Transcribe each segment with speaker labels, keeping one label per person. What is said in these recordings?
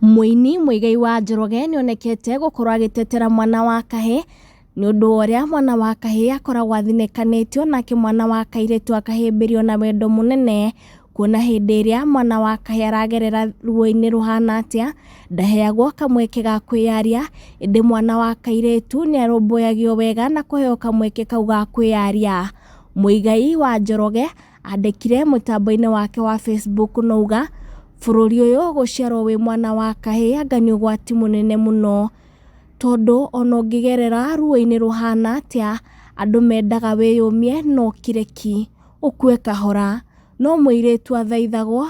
Speaker 1: Mũini Muigai wa Njoroge nĩonekete gũkorwo agĩtetera mwana wa kahĩĩ nĩ ũndũ wa ũrĩa mwana wa kahĩĩ akoragwo athinĩkanĩtio, nake mwana wa kairĩtu akahĩmbĩrio na wendo mũnene, kuona hĩndĩ ĩrĩa mwana wa kahĩĩ aragerera ruo-inĩ rũhana atĩa ndaheagwo kamweke ga kwĩyaria, ĩndĩ mwana wa kairĩtu nĩarũmbũyagio wega na kũheo kamweke kau ga kwĩyaria. Muigai wa Njoroge andĩkire mũtambo-inĩ wake wa Facebook na auga bũrũri ũyũ gũciarwo wĩ mwana wa kahĩĩ anga nĩ ũgwati mũnene mũno, tondũ ona ũngĩgerera ruo-inĩ rũhana atĩa andũ mendaga wĩyũmie na ũkire ki, ũkue kahora. No mũirĩtu athaithagwo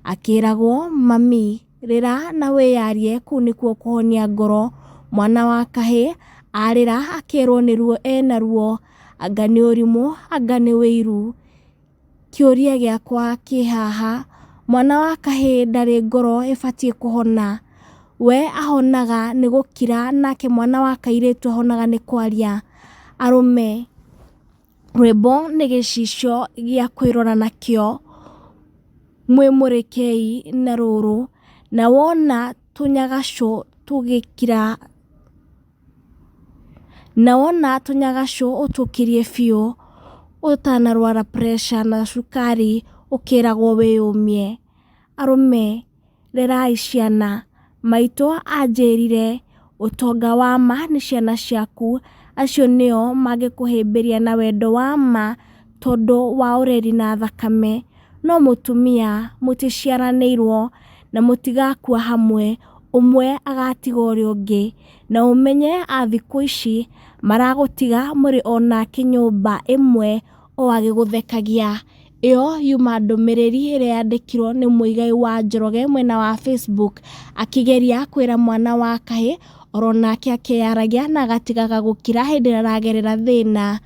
Speaker 1: akĩragwo mami rĩra na wĩyarie, kũu nĩkuo kũhonia ngoro. Mwana wa kahĩĩ arĩra akĩrwo nĩ ruo ena ruo, anga nĩ ũrimũ anga nĩ wĩiru. Kĩũria gĩakwa kĩ haha, mwana wa kahĩĩ ndarĩ ngoro ĩbatiĩ kũhona? We ahonaga nĩ gũkira, nake mwana wa kairĩtu ahonaga nĩ kwaria. Arũme, rwĩmbo nĩ gĩcicio gĩa kwĩrora nakĩo, mwĩmũrĩkei na rũrũ, na wona tũnyagacũ ũtũkĩrie biũ, ũtanarwara pressure na cukari ũkĩragwo wĩyũmie. Arũme, rerai ciana. Maitũ anjĩrire ũtonga wa ma nĩ ciana ciaku, acio nĩo mangĩkũhĩmbĩria na wendo wa ma tondũ wa ũreri na thakame. No mũtumia mũticiaranĩirwo na mũtigakua hamwe, ũmwe agatiga ũrĩa ũngĩ, na ũmenye a thikũ ici maragũtiga mũrĩ onake nyũmba ĩmwe o agĩgũthekagia. Ĩyo yuma ndũmĩrĩri ĩrĩa yandĩkirwo nĩ Muigai wa Njoroge mwena wa Facebook, akĩgeria kwĩra mwana wa kahĩĩ oro nake akĩyaragia na agatigaga gũkira hĩndĩ ĩrĩa aragerera thĩna.